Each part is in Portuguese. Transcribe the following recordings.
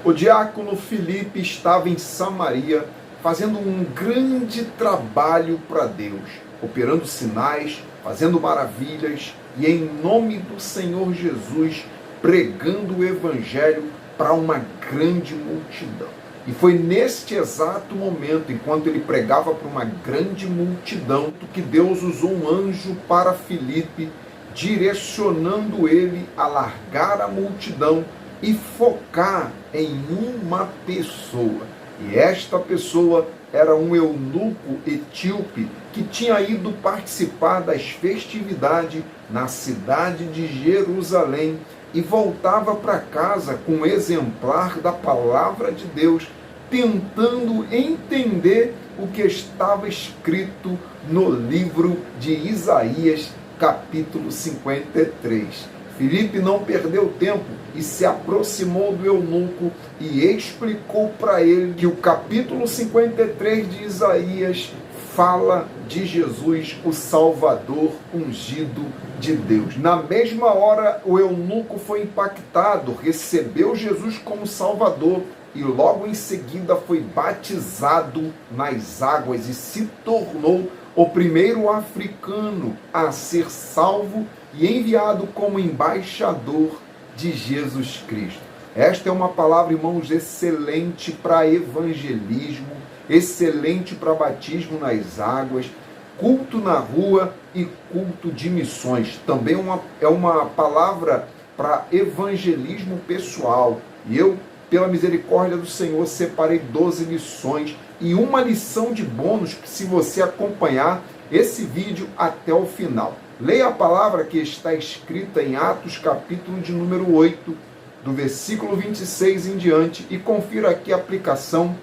O diácono Filipe estava em Samaria fazendo um grande trabalho para Deus, operando sinais, fazendo maravilhas e, em nome do Senhor Jesus, pregando o Evangelho para uma grande multidão. E foi neste exato momento, enquanto ele pregava para uma grande multidão, que Deus usou um anjo para Filipe, direcionando ele a largar a multidão e focar em uma pessoa. E esta pessoa era um eunuco etíope que tinha ido participar das festividades na cidade de Jerusalém e voltava para casa com um exemplar da palavra de Deus, tentando entender o que estava escrito no livro de Isaías, capítulo 53. Filipe não perdeu tempo e se aproximou do eunuco e explicou para ele que o capítulo 53 de Isaías fala de Jesus, o Salvador ungido de Deus. Na mesma hora, o eunuco foi impactado, recebeu Jesus como Salvador e logo em seguida foi batizado nas águas e se tornou o primeiro africano a ser salvo e enviado como embaixador de Jesus Cristo. Esta é uma palavra, irmãos, excelente para evangelismo, excelente para batismo nas águas, culto na rua e culto de missões. Também é uma palavra para evangelismo pessoal. E eu, pela misericórdia do Senhor, separei 12 lições e uma lição de bônus se você acompanhar esse vídeo até o final. Leia a palavra que está escrita em Atos, capítulo de número 8, do versículo 26 em diante, e confira aqui a aplicação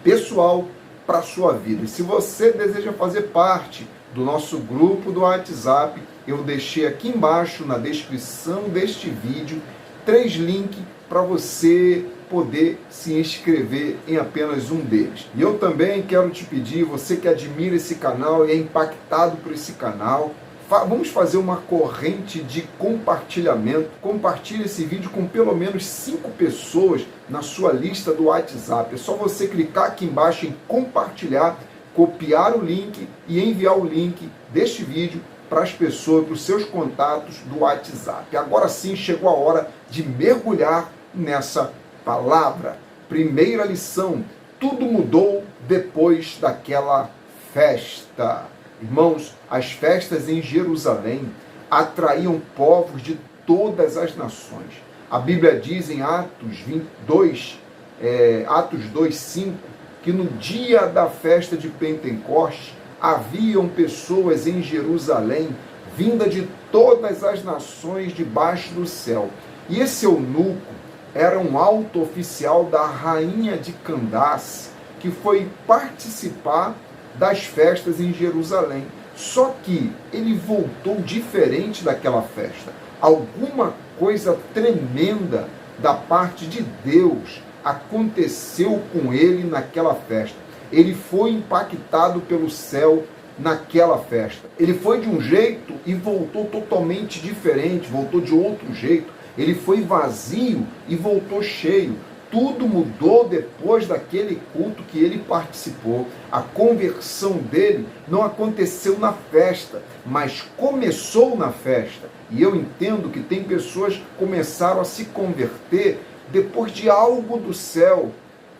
pessoal para a sua vida. E se você deseja fazer parte do nosso grupo do WhatsApp, eu deixei aqui embaixo na descrição deste vídeo 3 links para você poder se inscrever em apenas um deles. E eu também quero te pedir, você que admira esse canal e é impactado por esse canal, vamos fazer uma corrente de compartilhamento. Compartilhe esse vídeo com pelo menos 5 pessoas na sua lista do WhatsApp. É só você clicar aqui embaixo em compartilhar, copiar o link e enviar o link deste vídeo para as pessoas, para os seus contatos do WhatsApp. Agora sim chegou a hora de mergulhar nessa palavra. Primeira lição: tudo mudou depois daquela festa. Irmãos, as festas em Jerusalém atraíam povos de todas as nações. A Bíblia diz em Atos 2:5, que no dia da festa de Pentecostes haviam pessoas em Jerusalém, vinda de todas as nações debaixo do céu. E esse eunuco era um alto oficial da rainha de Candace, que foi participar das festas em Jerusalém. Só que ele voltou diferente daquela festa. Alguma coisa tremenda da parte de Deus aconteceu com ele naquela festa. Ele foi impactado pelo céu naquela festa. Ele foi de um jeito e voltou totalmente diferente, voltou de outro jeito. Ele foi vazio e voltou cheio. Tudo mudou depois daquele culto que ele participou. A conversão dele não aconteceu na festa, mas começou na festa. E eu entendo que tem pessoas que começaram a se converter depois de algo do céu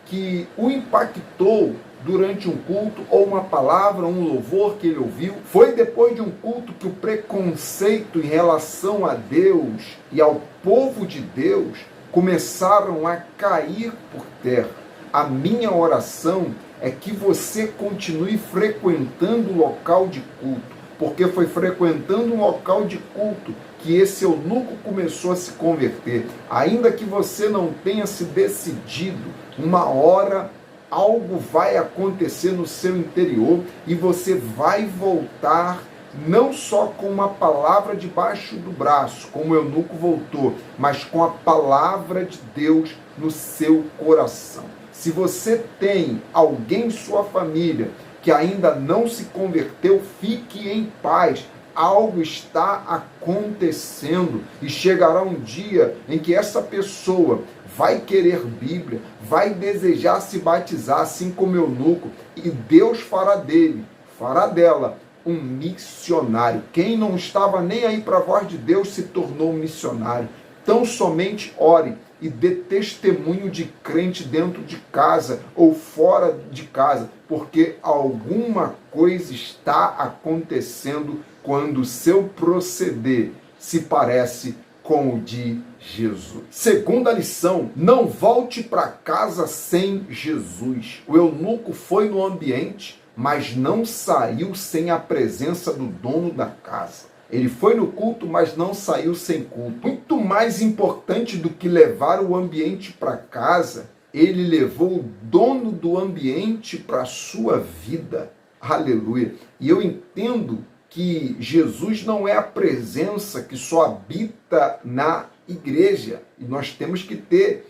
que o impactou durante um culto, ou uma palavra, um louvor que ele ouviu. Foi depois de um culto que o preconceito em relação a Deus e ao povo de Deus começaram a cair por terra. A minha oração é que você continue frequentando o local de culto, porque foi frequentando um local de culto que esse eunuco começou a se converter. Ainda que você não tenha se decidido, uma hora algo vai acontecer no seu interior e você vai voltar não só com uma palavra debaixo do braço, como o eunuco voltou, mas com a palavra de Deus no seu coração. Se você tem alguém em sua família que ainda não se converteu, fique em paz. algo está acontecendo e chegará um dia em que essa pessoa vai querer Bíblia, vai desejar se batizar, assim como eunuco, e Deus fará dela um missionário. Quem não estava nem aí para a voz de Deus se tornou um missionário. Então somente ore e dê testemunho de crente dentro de casa ou fora de casa, porque alguma coisa está acontecendo quando o seu proceder se parece com o de Jesus. Segunda lição, não volte para casa sem Jesus. O eunuco foi no ambiente, mas não saiu sem a presença do dono da casa. Ele foi no culto, mas não saiu sem culto. Muito mais importante do que levar o ambiente para casa, ele levou o dono do ambiente para a sua vida. Aleluia. E eu entendo que Jesus não é a presença que só habita na igreja. E nós temos que ter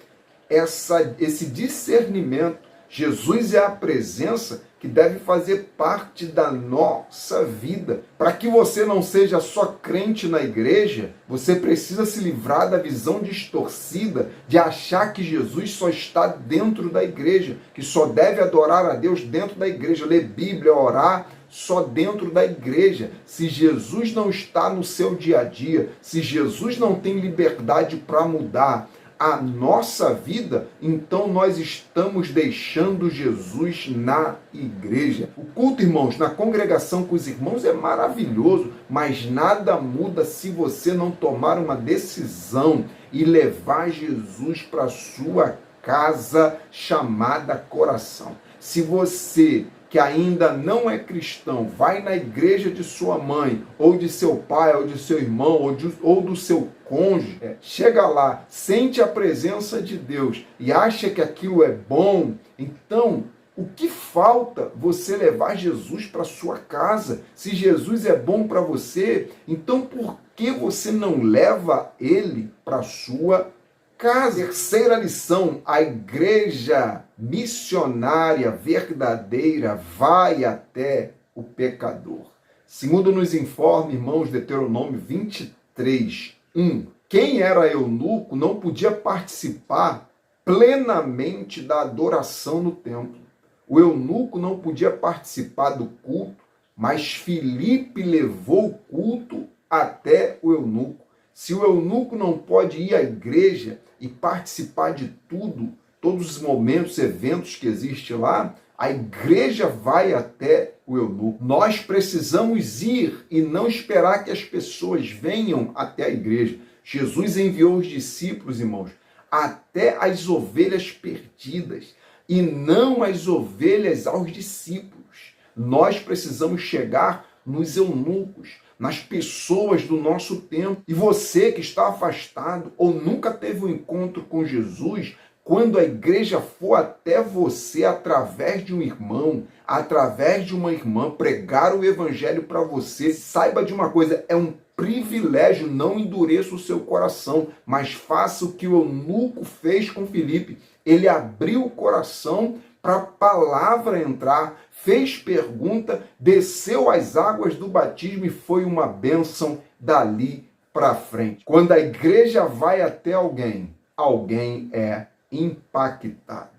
esse discernimento. Jesus é a presença que deve fazer parte da nossa vida. Para que você não seja só crente na igreja, você precisa se livrar da visão distorcida de achar que Jesus só está dentro da igreja, que só deve adorar a Deus dentro da igreja, ler Bíblia, orar só dentro da igreja. Se Jesus não está no seu dia a dia, se Jesus não tem liberdade para mudar a nossa vida, então nós estamos deixando Jesus na igreja. O culto, irmãos, na congregação com os irmãos é maravilhoso, mas nada muda se você não tomar uma decisão e levar Jesus para a sua casa chamada coração. Se você que ainda não é cristão, vai na igreja de sua mãe, ou de seu pai, ou de seu irmão, ou do seu cônjuge, chega lá, sente a presença de Deus e acha que aquilo é bom, então o que falta você levar Jesus para sua casa? Se Jesus é bom para você, então por que você não leva ele para sua casa? Terceira lição, a igreja missionária verdadeira vai até o pecador. Segundo nos informa, irmãos, Deuteronômio 23, 1. Quem era eunuco não podia participar plenamente da adoração no templo. O eunuco não podia participar do culto, mas Filipe levou o culto até o eunuco. Se o eunuco não pode ir à igreja e participar de tudo, todos os momentos, eventos que existem lá, a igreja vai até o eunuco. Nós precisamos ir e não esperar que as pessoas venham até a igreja. Jesus enviou os discípulos, irmãos, até as ovelhas perdidas e não as ovelhas aos discípulos. Nós precisamos chegar nos eunucos, nas pessoas do nosso tempo. E você que está afastado ou nunca teve um encontro com Jesus, quando a igreja for até você através de um irmão, através de uma irmã, pregar o evangelho para você, saiba de uma coisa, é um privilégio, não endureça o seu coração, mas faça o que o eunuco fez com Filipe. Ele abriu o coração para a palavra entrar, fez pergunta, desceu as águas do batismo e foi uma bênção dali para frente. Quando a igreja vai até alguém, alguém é impactado.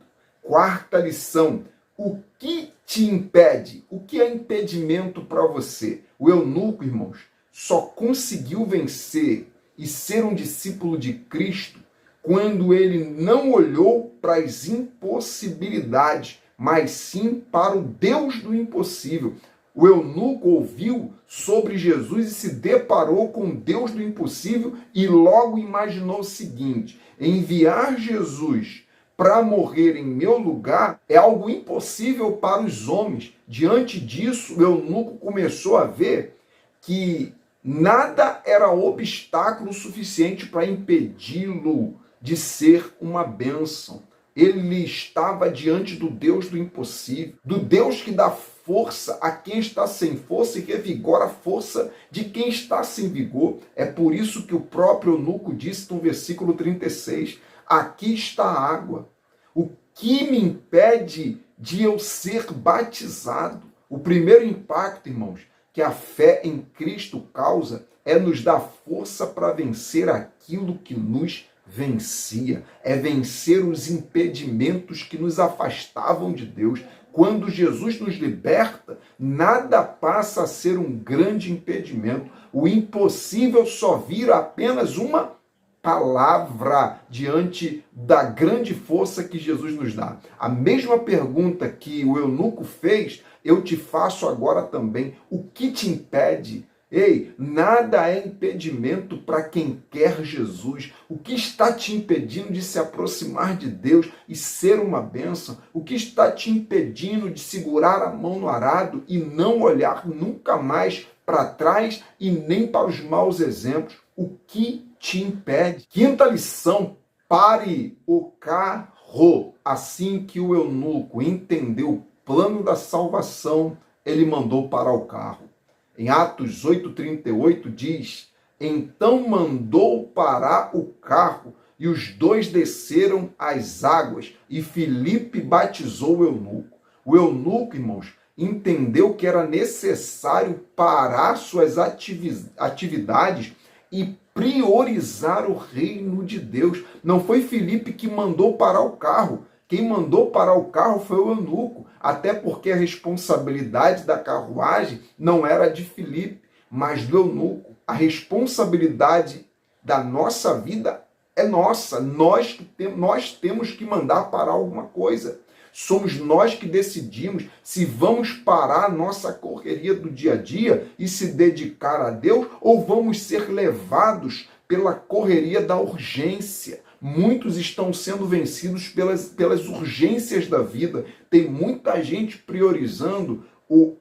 Quarta lição, o que te impede? O que é impedimento para você? O eunuco, irmãos, só conseguiu vencer e ser um discípulo de Cristo quando ele não olhou para as impossibilidades, mas sim para o Deus do impossível. O eunuco ouviu sobre Jesus e se deparou com o Deus do impossível e logo imaginou o seguinte: enviar Jesus para morrer em meu lugar é algo impossível para os homens. Diante disso, o eunuco começou a ver que nada era obstáculo suficiente para impedi-lo de ser uma bênção. Ele estava diante do Deus do impossível, do Deus que dá força a quem está sem força e revigora a força de quem está sem vigor. É por isso que o próprio eunuco disse no versículo 36, aqui está a água. O que me impede de eu ser batizado? O primeiro impacto, irmãos, que a fé em Cristo causa é nos dar força para vencer aquilo que nos vencia, é vencer os impedimentos que nos afastavam de Deus. Quando Jesus nos liberta, nada passa a ser um grande impedimento. O impossível só vira apenas uma palavra diante da grande força que Jesus nos dá. A mesma pergunta que o eunuco fez, eu te faço agora também. O que te impede? Ei, nada é impedimento para quem quer Jesus. O que está te impedindo de se aproximar de Deus e ser uma bênção? O que está te impedindo de segurar a mão no arado e não olhar nunca mais para trás e nem para os maus exemplos? O que te impede? Quinta lição: pare o carro. Assim que o eunuco entendeu o plano da salvação, ele mandou parar o carro. Em Atos 8,38 diz: então mandou parar o carro e os dois desceram as águas e Filipe batizou o eunuco. O eunuco, irmãos, entendeu que era necessário parar suas atividades e priorizar o reino de Deus. Não foi Filipe que mandou parar o carro. Quem mandou parar o carro foi o eunuco, até porque a responsabilidade da carruagem não era de Filipe, mas do eunuco. A responsabilidade da nossa vida é nossa. Nós temos que mandar parar alguma coisa. Somos nós que decidimos se vamos parar a nossa correria do dia a dia e se dedicar a Deus ou vamos ser levados pela correria da urgência. Muitos estão sendo vencidos pelas urgências da vida. Tem muita gente priorizando o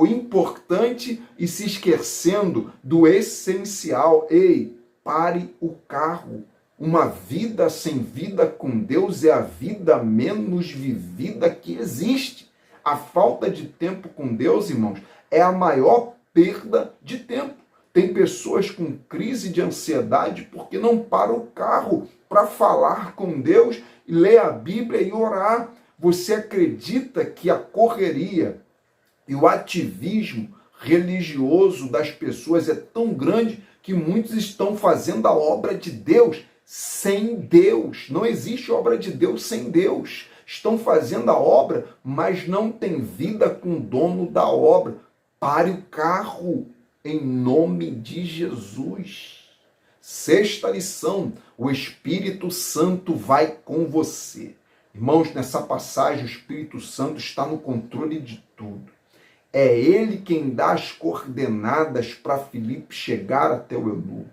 importante e se esquecendo do essencial. Ei, pare o carro. Uma vida sem vida com Deus é a vida menos vivida que existe. A falta de tempo com Deus, irmãos, é a maior perda de tempo. Tem pessoas com crise de ansiedade porque não param o carro para falar com Deus, ler a Bíblia e orar. Você acredita que a correria e o ativismo religioso das pessoas é tão grande que muitos estão fazendo a obra de Deus sem Deus? Não existe obra de Deus sem Deus. Estão fazendo a obra, mas não tem vida com o dono da obra. Pare o carro, em nome de Jesus. Sexta lição: o Espírito Santo vai com você. Irmãos, nessa passagem, o Espírito Santo está no controle de tudo. É ele quem dá as coordenadas para Filipe chegar até o eunuco.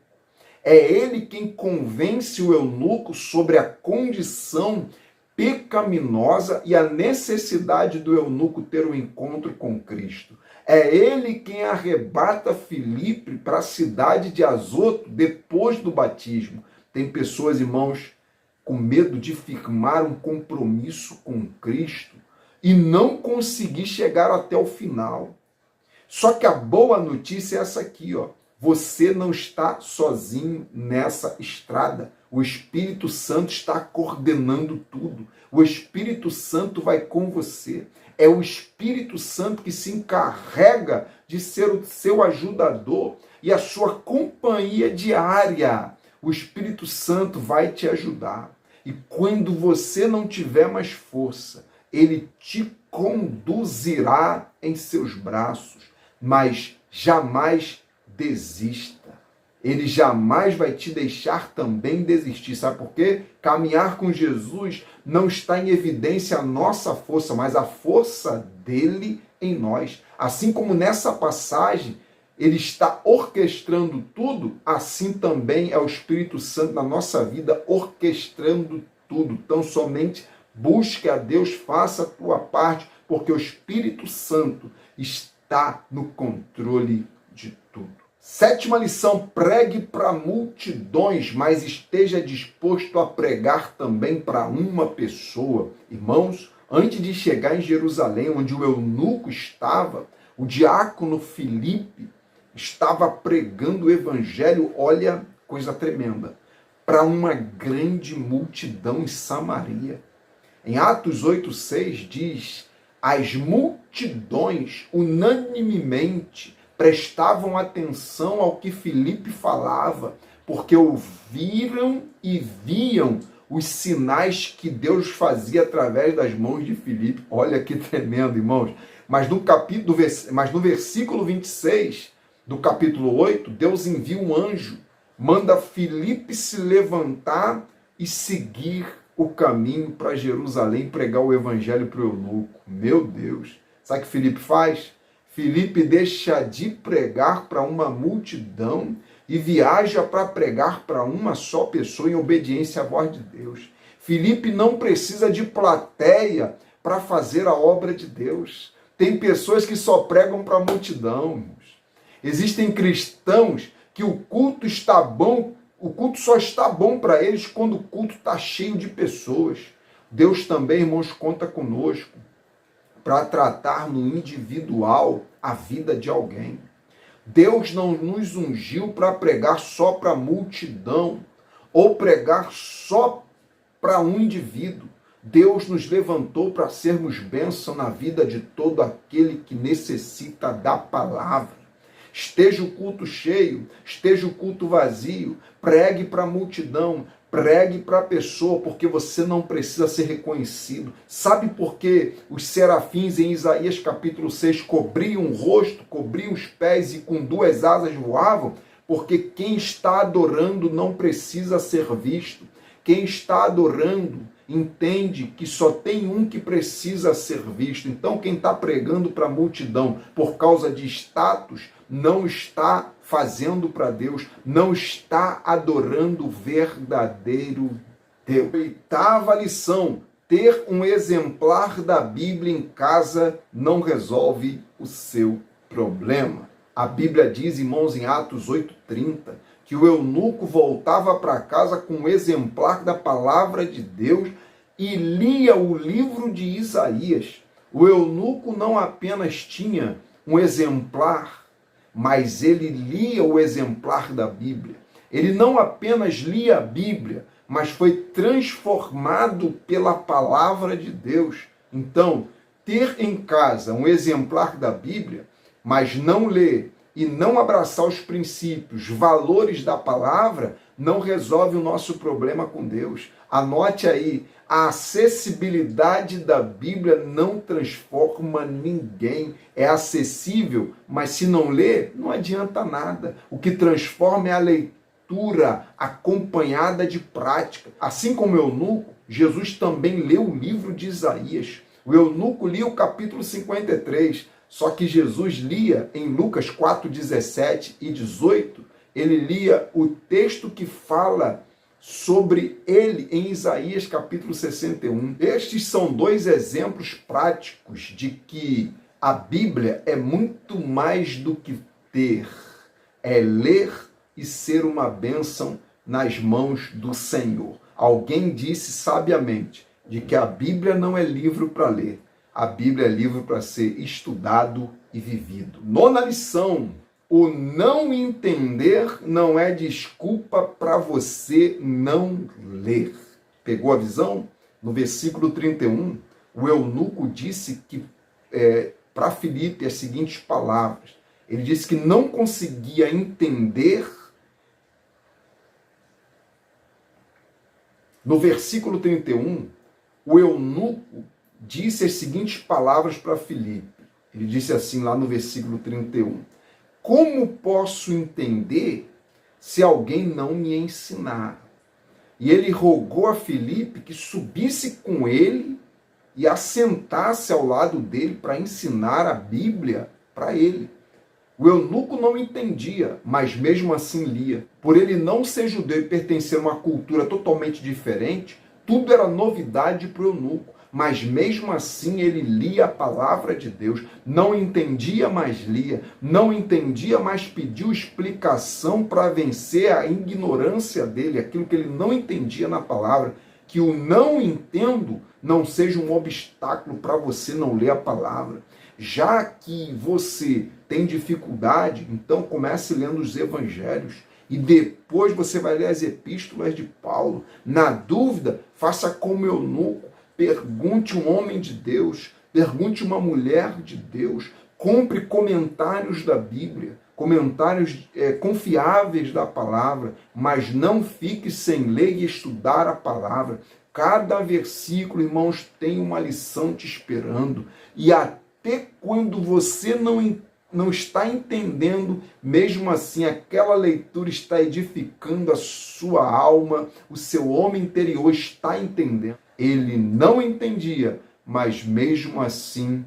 É ele quem convence o eunuco sobre a condição pecaminosa e a necessidade do eunuco ter um encontro com Cristo. É ele quem arrebata Filipe para a cidade de Azoto depois do batismo. Tem pessoas, irmãos, com medo de firmar um compromisso com Cristo e não conseguir chegar até o final. Só que a boa notícia é essa aqui, ó. Você não está sozinho nessa estrada. O Espírito Santo está coordenando tudo. O Espírito Santo vai com você. É o Espírito Santo que se encarrega de ser o seu ajudador e a sua companhia diária. O Espírito Santo vai te ajudar. E quando você não tiver mais força, ele te conduzirá em seus braços, mas jamais desista. Ele jamais vai te deixar também desistir. Sabe por quê? Caminhar com Jesus não está em evidência a nossa força, mas a força dele em nós. Assim como nessa passagem ele está orquestrando tudo, assim também é o Espírito Santo na nossa vida orquestrando tudo. Então somente busque a Deus, faça a tua parte, porque o Espírito Santo está no controle de tudo. Sétima lição: pregue para multidões, mas esteja disposto a pregar também para uma pessoa. Irmãos, antes de chegar em Jerusalém, onde o eunuco estava, o diácono Filipe estava pregando o evangelho, olha, coisa tremenda, para uma grande multidão em Samaria. Em Atos 8,6 diz: as multidões unanimemente prestavam atenção ao que Filipe falava, porque ouviram e viam os sinais que Deus fazia através das mãos de Filipe. Olha que tremendo, irmãos. Mas no versículo 26 do capítulo 8, Deus envia um anjo, manda Filipe se levantar e seguir o caminho para Jerusalém, pregar o evangelho para o eunuco. Meu Deus! Sabe o que Filipe faz? Filipe deixa de pregar para uma multidão e viaja para pregar para uma só pessoa em obediência à voz de Deus. Filipe não precisa de plateia para fazer a obra de Deus. Tem pessoas que só pregam para a multidão, irmãos. Existem cristãos que o culto está bom, o culto só está bom para eles quando o culto está cheio de pessoas. Deus também, irmãos, conta conosco para tratar no individual a vida de alguém. Deus não nos ungiu para pregar só para a multidão ou pregar só para um indivíduo. Deus nos levantou para sermos bênção na vida de todo aquele que necessita da palavra. Esteja o culto cheio, esteja o culto vazio, pregue para a multidão, pregue para a pessoa, porque você não precisa ser reconhecido. Sabe por que os serafins em Isaías capítulo 6 cobriam o rosto, cobriam os pés e com 2 asas voavam? Porque quem está adorando não precisa ser visto. Quem está adorando entende que só tem um que precisa ser visto. Então quem está pregando para a multidão por causa de status não está fazendo para Deus, não está adorando o verdadeiro Deus. 8ª lição: ter um exemplar da Bíblia em casa não resolve o seu problema. A Bíblia diz, irmãos, em Atos 8:30, que o eunuco voltava para casa com um exemplar da palavra de Deus e lia o livro de Isaías. O eunuco não apenas tinha um exemplar, mas ele lia o exemplar da Bíblia. Ele não apenas lia a Bíblia, mas foi transformado pela palavra de Deus. Então, ter em casa um exemplar da Bíblia, mas não ler e não abraçar os princípios, valores da palavra, não resolve o nosso problema com Deus. Anote aí, a acessibilidade da Bíblia não transforma ninguém. É acessível, mas se não ler, não adianta nada. O que transforma é a leitura acompanhada de prática. Assim como o eunuco, Jesus também leu o livro de Isaías. O eunuco lia o capítulo 53, só que Jesus lia em Lucas 4:17 e 18, ele lia o texto que fala sobre ele em Isaías capítulo 61. Estes são 2 exemplos práticos de que a Bíblia é muito mais do que ter, é ler e ser uma bênção nas mãos do Senhor. Alguém disse sabiamente de que a Bíblia não é livro para ler, a Bíblia é livro para ser estudado e vivido. 9ª lição: o não entender não é desculpa para você não ler. Pegou a visão? No versículo 31, o eunuco disse que para Filipe as seguintes palavras. Ele disse que não conseguia entender. No versículo 31, o eunuco disse as seguintes palavras para Filipe. Ele disse assim lá no versículo 31. Como posso entender se alguém não me ensinar? E ele rogou a Filipe que subisse com ele e assentasse ao lado dele para ensinar a Bíblia para ele. O eunuco não entendia, mas mesmo assim lia. Por ele não ser judeu e pertencer a uma cultura totalmente diferente, tudo era novidade para o eunuco. Mas mesmo assim ele lia a palavra de Deus, não entendia, mas lia, não entendia, mas pediu explicação para vencer a ignorância dele, aquilo que ele não entendia na palavra. Que o não entendo não seja um obstáculo para você não ler a palavra. Já que você tem dificuldade, então comece lendo os evangelhos e depois você vai ler as epístolas de Paulo. Na dúvida, faça como eunuco. Pergunte um homem de Deus, pergunte uma mulher de Deus, Compre comentários da Bíblia, comentários confiáveis da palavra, mas não fique sem ler e estudar a palavra. Cada versículo, irmãos, tem uma lição te esperando. E até quando você não está entendendo, mesmo assim, aquela leitura está edificando a sua alma, o seu homem interior está entendendo. Ele não entendia, mas mesmo assim,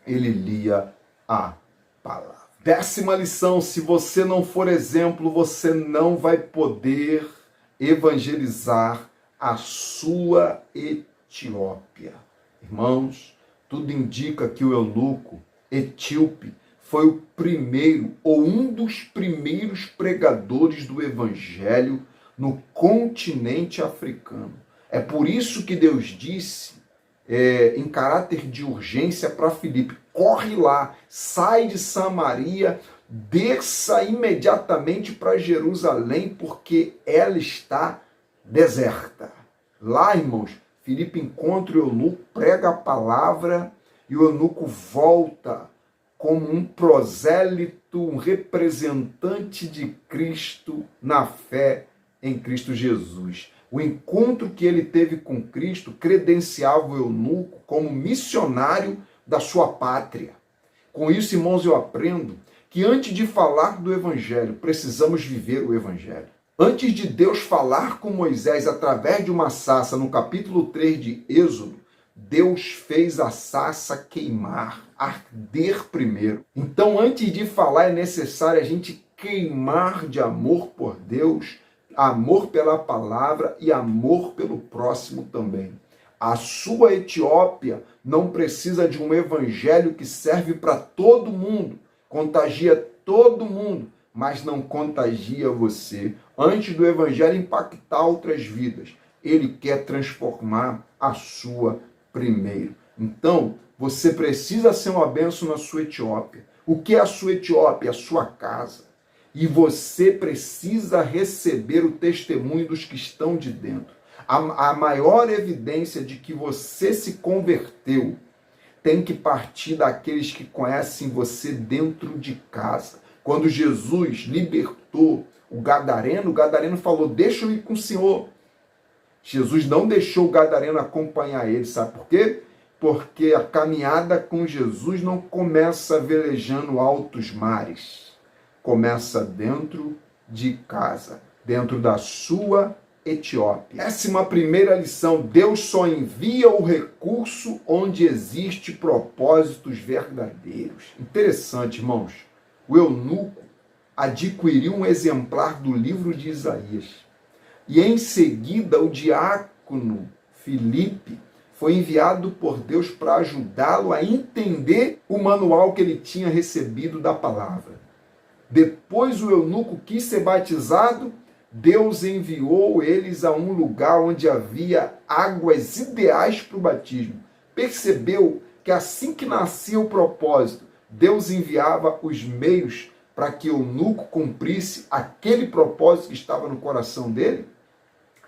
ele lia a palavra. 10ª lição: se você não for exemplo, você não vai poder evangelizar a sua Etiópia. Irmãos, tudo indica que o eunuco etíope foi o primeiro ou um dos primeiros pregadores do evangelho no continente africano. É por isso que Deus disse, em caráter de urgência para Filipe: corre lá, sai de Samaria, desça imediatamente para Jerusalém, porque ela está deserta. Lá, irmãos, Filipe encontra o eunuco, prega a palavra e o eunuco volta como um prosélito, um representante de Cristo na fé em Cristo Jesus. O encontro que ele teve com Cristo credenciava o eunuco como missionário da sua pátria. Com isso, irmãos, eu aprendo que antes de falar do Evangelho, precisamos viver o Evangelho. Antes de Deus falar com Moisés através de uma sarça, no capítulo 3 de Êxodo, Deus fez a sarça queimar, arder primeiro. Então, antes de falar, é necessário a gente queimar de amor por Deus, amor pela palavra e amor pelo próximo também. A sua Etiópia não precisa de um evangelho que serve para todo mundo, contagia todo mundo, mas não contagia você. Antes do evangelho impactar outras vidas, ele quer transformar a sua primeiro. Então, você precisa ser uma bênção na sua Etiópia. O que é a sua Etiópia? A sua casa. E você precisa receber o testemunho dos que estão de dentro. A maior evidência de que você se converteu tem que partir daqueles que conhecem você dentro de casa. Quando Jesus libertou o Gadareno falou: deixa eu ir com o Senhor. Jesus não deixou o Gadareno acompanhar ele, sabe por quê? Porque a caminhada com Jesus não começa velejando altos mares. Começa dentro de casa, dentro da sua Etiópia. 11ª lição: Deus só envia o recurso onde existe propósitos verdadeiros. Interessante, irmãos. O eunuco adquiriu um exemplar do livro de Isaías. E em seguida o diácono Filipe foi enviado por Deus para ajudá-lo a entender o manual que ele tinha recebido da palavra. Depois o eunuco quis ser batizado, Deus enviou eles a um lugar onde havia águas ideais para o batismo. Percebeu que assim que nascia o propósito, Deus enviava os meios para que o eunuco cumprisse aquele propósito que estava no coração dele?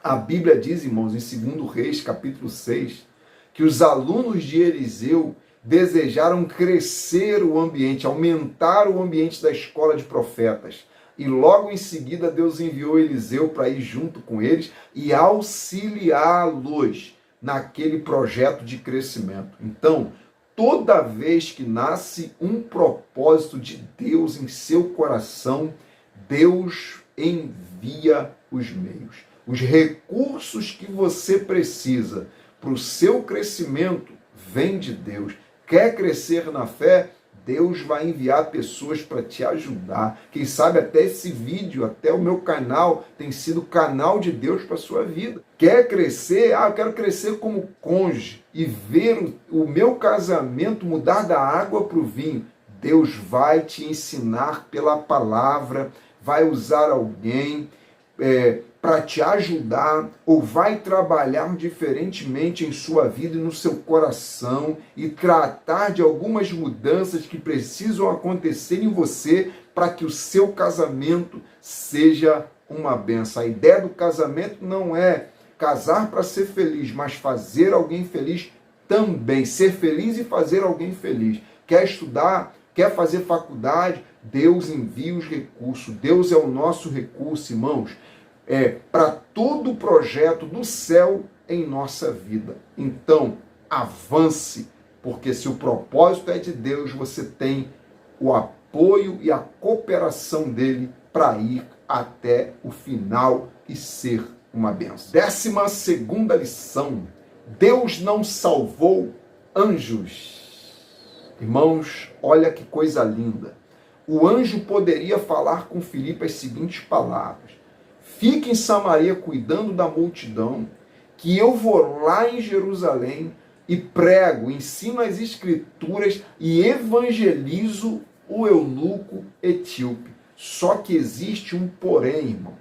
A Bíblia diz, irmãos, em 2 Reis, capítulo 6, que os alunos de Eliseu desejaram crescer o ambiente, aumentar o ambiente da escola de profetas. E logo em seguida Deus enviou Eliseu para ir junto com eles e auxiliá-los naquele projeto de crescimento. Então, toda vez que nasce um propósito de Deus em seu coração, Deus envia os meios. Os recursos que você precisa para o seu crescimento vêm de Deus. Quer crescer na fé? Deus vai enviar pessoas para te ajudar. Quem sabe até esse vídeo, até o meu canal, tem sido canal de Deus para a sua vida. Quer crescer? Eu quero crescer como cônjuge e ver o meu casamento mudar da água para o vinho. Deus vai te ensinar pela palavra, vai usar alguém para te ajudar, ou vai trabalhar diferentemente em sua vida e no seu coração e tratar de algumas mudanças que precisam acontecer em você para que o seu casamento seja uma bênção. A ideia do casamento não é casar para ser feliz, mas fazer alguém feliz também. Ser feliz e fazer alguém feliz. Quer estudar Quer fazer faculdade? Deus envia os recursos. Deus é o nosso recurso, irmãos, para todo o projeto do céu em nossa vida. Então, avance, porque se o propósito é de Deus, você tem o apoio e a cooperação dele para ir até o final e ser uma bênção. 12ª lição: Deus não salvou anjos. Irmãos, olha que coisa linda. O anjo poderia falar com Filipe as seguintes palavras: fique em Samaria cuidando da multidão, que eu vou lá em Jerusalém e prego, ensino as escrituras e evangelizo o eunuco etíope. Só que existe um porém, irmãos.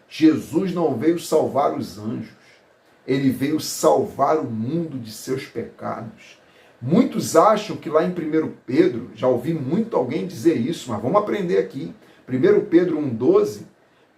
Jesus não veio salvar os anjos. Ele veio salvar o mundo de seus pecados. Muitos acham que lá em 1 Pedro, já ouvi muito alguém dizer isso, mas vamos aprender aqui. 1 Pedro 1,12,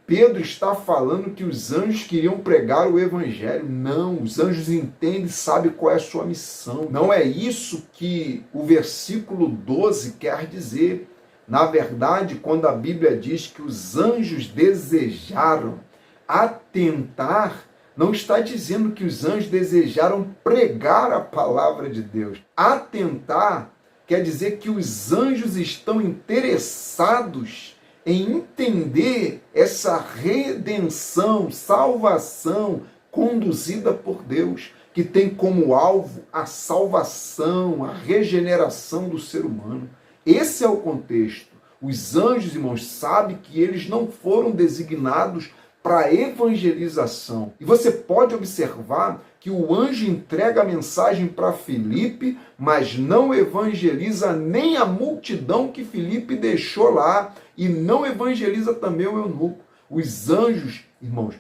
Pedro está falando que os anjos queriam pregar o evangelho. Não, os anjos entendem e sabem qual é a sua missão. Não é isso que o versículo 12 quer dizer. Na verdade, quando a Bíblia diz que os anjos desejaram atentar, não está dizendo que os anjos desejaram pregar a palavra de Deus. Atentar quer dizer que os anjos estão interessados em entender essa redenção, salvação conduzida por Deus, que tem como alvo a salvação, a regeneração do ser humano. Esse é o contexto. Os anjos, irmãos, sabem que eles não foram designados para evangelização. E você pode observar que o anjo entrega a mensagem para Filipe, mas não evangeliza nem a multidão que Filipe deixou lá, e não evangeliza também o eunuco. Os anjos, irmãos,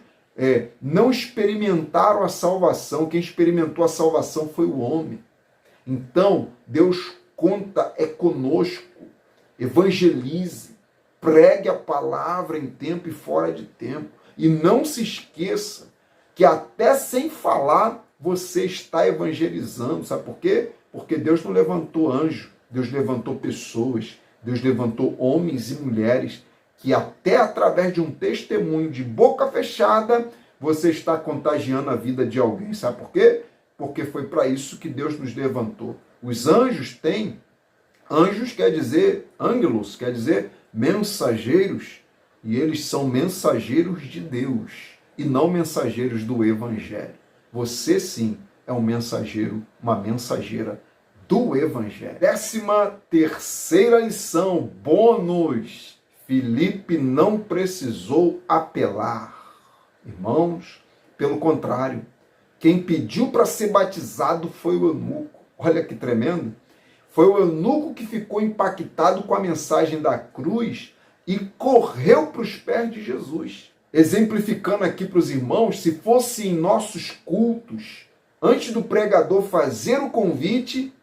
não experimentaram a salvação. Quem experimentou a salvação foi o homem. Então, Deus conta conosco. Evangelize, pregue a palavra em tempo e fora de tempo. E não se esqueça que até sem falar você está evangelizando. Sabe por quê? Porque Deus não levantou anjo, Deus levantou pessoas, Deus levantou homens e mulheres que até através de um testemunho de boca fechada você está contagiando a vida de alguém. Sabe por quê? Porque foi para isso que Deus nos levantou. Os anjos têm, anjos quer dizer, ângelos quer dizer mensageiros, e eles são mensageiros de Deus e não mensageiros do Evangelho. Você sim é um mensageiro, uma mensageira do Evangelho. 13ª lição, bônus. Filipe não precisou apelar. Irmãos, pelo contrário, quem pediu para ser batizado foi o eunuco. Olha que tremendo. Foi o eunuco que ficou impactado com a mensagem da cruz e correu para os pés de Jesus. Exemplificando aqui para os irmãos, se fosse em nossos cultos, antes do pregador fazer o convite,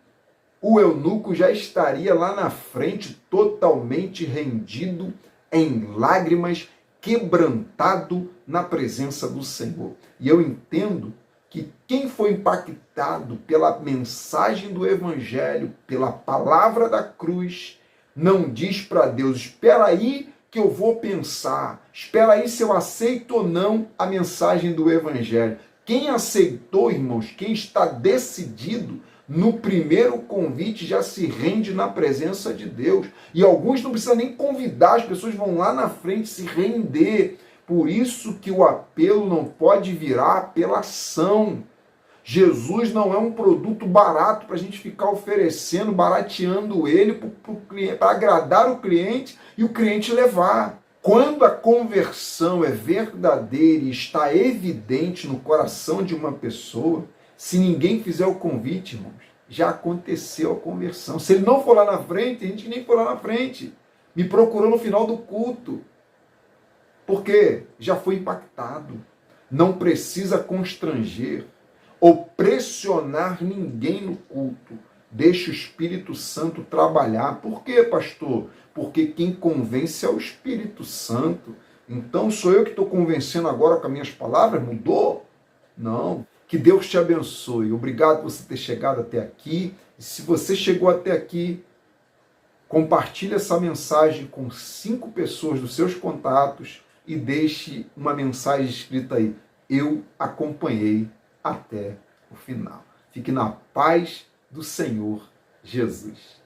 o eunuco já estaria lá na frente, totalmente rendido, em lágrimas, quebrantado na presença do Senhor. E eu entendo que quem foi impactado pela mensagem do Evangelho, pela palavra da cruz, não diz para Deus, espera aí que eu vou pensar, espera aí se eu aceito ou não a mensagem do Evangelho. Quem aceitou, irmãos, quem está decidido, no primeiro convite já se rende na presença de Deus. E alguns não precisam nem convidar, as pessoas vão lá na frente se render. Por isso que o apelo não pode virar apelação. Jesus não é um produto barato para a gente ficar oferecendo, barateando ele para agradar o cliente e o cliente levar. Quando a conversão é verdadeira e está evidente no coração de uma pessoa, se ninguém fizer o convite, irmãos, já aconteceu a conversão. Se ele não for lá na frente, a gente nem for lá na frente. Me procurou no final do culto. Porque já foi impactado. Não precisa constranger ou pressionar ninguém no culto. Deixa o Espírito Santo trabalhar. Por quê, pastor? Porque quem convence é o Espírito Santo. Então sou eu que estou convencendo agora com as minhas palavras? Mudou? Não. Que Deus te abençoe. Obrigado por você ter chegado até aqui. E se você chegou até aqui, Compartilhe essa mensagem com 5 pessoas dos seus contatos e deixe uma mensagem escrita aí: eu acompanhei até o final. Fique na paz do Senhor Jesus.